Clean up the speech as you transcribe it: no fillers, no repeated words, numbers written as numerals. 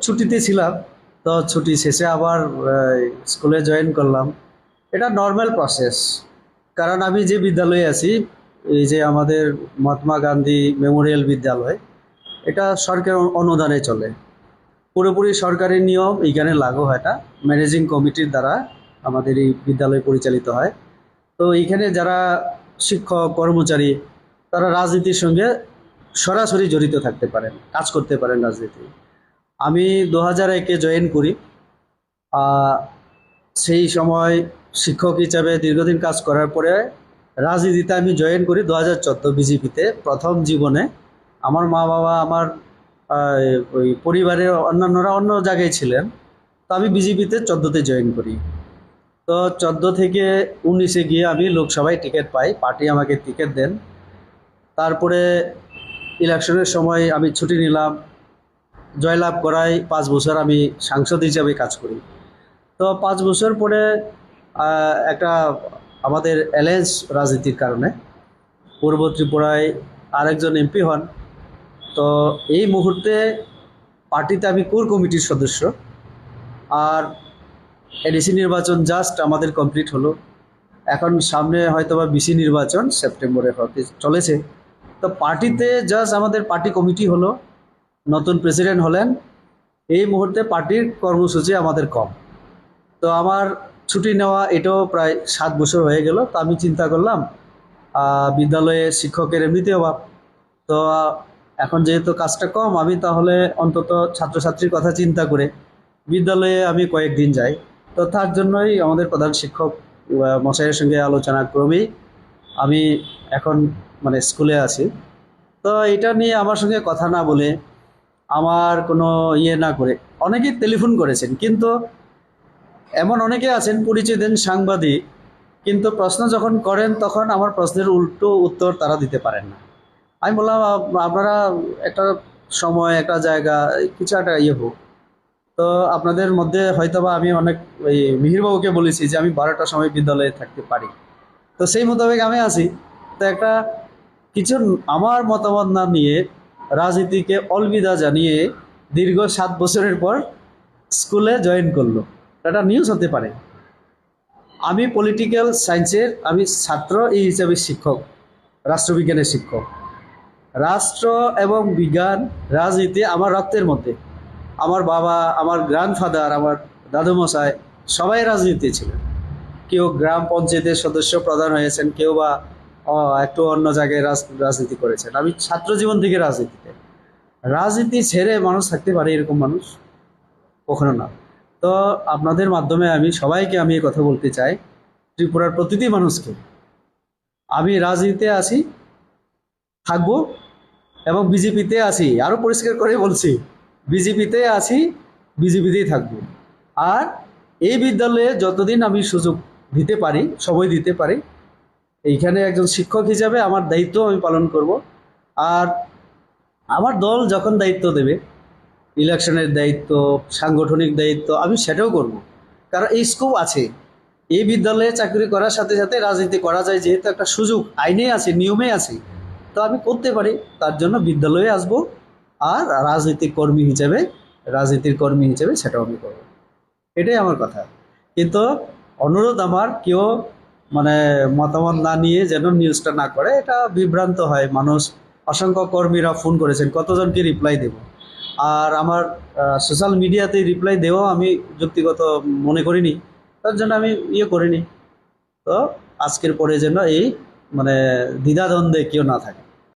ছুটিতে ছিলাম। তো ছুটি শেষে আবার স্কুলে জয়েন করলাম। এটা নর্মাল প্রসেস। কারণ আমি যে বিদ্যালয়ে আছি, এই যে আমাদের মহাত্মা গান্ধী মেমোরিয়াল বিদ্যালয়, এটা সরকার অনুদানে চলে। পুরোপুরি সরকারি নিয়ম এইখানে লাগু হয় না। ম্যানেজিং কমিটির দ্বারা আমাদের এই বিদ্যালয় পরিচালিত হয়। তো এইখানে যারা শিক্ষক কর্মচারী, তারা রাজনীতির সঙ্গে সরাসরি জড়িত থাকতে পারেন, কাজ করতে পারেন রাজনীতি। আমি 2001-এ জয়েন করি। আহ, সেই সময় শিক্ষক হিসাবে দীর্ঘদিন কাজ করার পরে রাজনীতিতে আমি জয়েন করি 2014 বিজেপিতে। প্রথম জীবনে আমার মা বাবা, আমার ওই পরিবারের অন্যান্যরা অন্য জায়গায় ছিলেন। তো আমি বিজেপিতে 14-তে জয়েন করি। তো 14 থেকে 19-এ গিয়ে আমি লোকসভায় টিকিট পাই, পার্টি আমাকে টিকিট দেন। তারপরে ইলেকশনের সময় আমি ছুটি নিলাম, জয়লাভ করায় 5 বছর আমি সাংসদ হিসাবে কাজ করি। তো 5 বছর পরে একটা আমাদের অ্যালায়েন্স রাজনীতির কারণে পূর্ব ত্রিপুরায় আরেকজন এমপি হন। তো এই মুহূর্তে পার্টিতে আমি কোর কমিটির সদস্য। আর এডিসি নির্বাচন জাস্ট আমাদের কমপ্লিট হলো। এখন সামনে হয়তোবা বিসি নির্বাচন সেপ্টেম্বরে হতে চলেছে। তো পার্টিতে জাস্ট আমাদের পার্টি কমিটি হলো, নতুন প্রেসিডেন্ট হলেন। এই মুহূর্তে পার্টির কর্মসূচি আমাদের কম। তো আমার ছুটি নেওয়া এটাও প্রায় 7 বছর হয়ে গেল। তো আমি চিন্তা করলাম, বিদ্যালয়ে শিক্ষকের এমনিতে অভাব। তো এখন যেহেতু কাজটা কম, আমি তাহলে অন্তত ছাত্রছাত্রীর কথা চিন্তা করে বিদ্যালয়ে আমি কয়েকদিন যাই। তো তার জন্যই আমাদের প্রধান শিক্ষক মশাইয়ের সঙ্গে আলোচনা ক্রমেই আমি এখন মানে স্কুলে আছি। তো এটা নিয়ে আমার সঙ্গে কথা না বলে, আমার কোনো ইয়ে না করে, অনেকেই টেলিফোন করেছেন, কিন্তু এমন অনেকে আছেন পরিচয় দেন সাংবাদিক, কিন্তু প্রশ্ন যখন করেন তখন আমার প্রশ্নের উল্টো উত্তর তারা দিতে পারেন না। আমি বললাম, আপনারা একটা সময়, একটা জায়গা, কিছু একটা ইয়ে হোক। তো আপনাদের মধ্যে হয়তোবা আমি অনেক ওই মিহিরবাবুকে বলেছি যে আমি 12টার সময় বিদ্যালয়ে থাকতে পারি। তো সেই মোতাবেক আমি আছি। তো একটা কিছু আমার মতামত না নিয়ে রাজনীতিকে অলবিদা জানিয়ে দীর্ঘ 7 বছরের পর স্কুলে জয়েন করলো। এটা নিউজ হতে পারে। আমি পলিটিক্যাল সায়েন্সের আমি ছাত্র, এই হিসাবে শিক্ষক, রাষ্ট্রবিজ্ঞানের শিক্ষক। রাষ্ট্র এবং বিজ্ঞান, রাজনীতি আমার রক্তের মধ্যে। আমার বাবা, আমার গ্র্যান্ডফাদার, আমার দাদুমশাই সবাই রাজনীতি ছিলেন। কেউ গ্রাম পঞ্চায়েতের সদস্য প্রধান হয়েছেন, কেউ বা একটু অন্য জায়গায় রাজনীতি করেছেন। আমি ছাত্র জীবন থেকে রাজনীতিতে। রাজনীতি ছেড়ে মানুষ থাকতে পারে এরকম মানুষ কখনো না। তো আপনাদের মাধ্যমে আমি সবাইকে আমি এই কথা বলতে চাই, ত্রিপুরার প্রতিটি মানুষকে, আমি রাজনীতিতে আছি, থাকবো, এবং বিজেপিতে আছি। আরও পরিষ্কার করে বলছি, বিজেপিতে আছি, বিজেপিতেই থাকবো। আর এই বিদ্যালয়ে যতদিন আমি সুযোগ দিতে পারি, সময় দিতে পারি, এইখানে একজন শিক্ষক হিসাবে আমার দায়িত্ব আমি পালন করব। আর আমার দল যখন দায়িত্ব দেবে, ইলেকশনের দায়িত্ব, সাংগঠনিক দায়িত্ব, আমি সেটাও করব। কারণ এই স্কোপ আছে। এই বিদ্যালয়ে চাকরি করার সাথে সাথে রাজনীতি করা যায়, যেহেতু একটা সুযোগ আইনে আছে, নিয়মে আছে। তো আমি করতে পারি, তার জন্য বিদ্যালয়ে আসব। আর রাজনীতির কর্মী হিসেবে সেটাও আমি করব। এটাই আমার কথা। কিন্তু অনুরোধ আমার, কেউ মানে মতামত না নিয়ে যেন নিউজটা না করে, এটা বিভ্রান্ত হয় মানুষ। অসংখ্য কর্মীরা ফোন করেছেন, কতজনকে রিপ্লাই দেব। আর আমার সোশ্যাল মিডিয়াতে রিপ্লাই দেওয়াও আমি যুক্তিগত মনে করিনি, তার জন্য আমি ইয়ে করিনি। তো আজকের পরে যেন এই মানে দ্বিধাদ্বন্দ্বে কেউ না থাকে।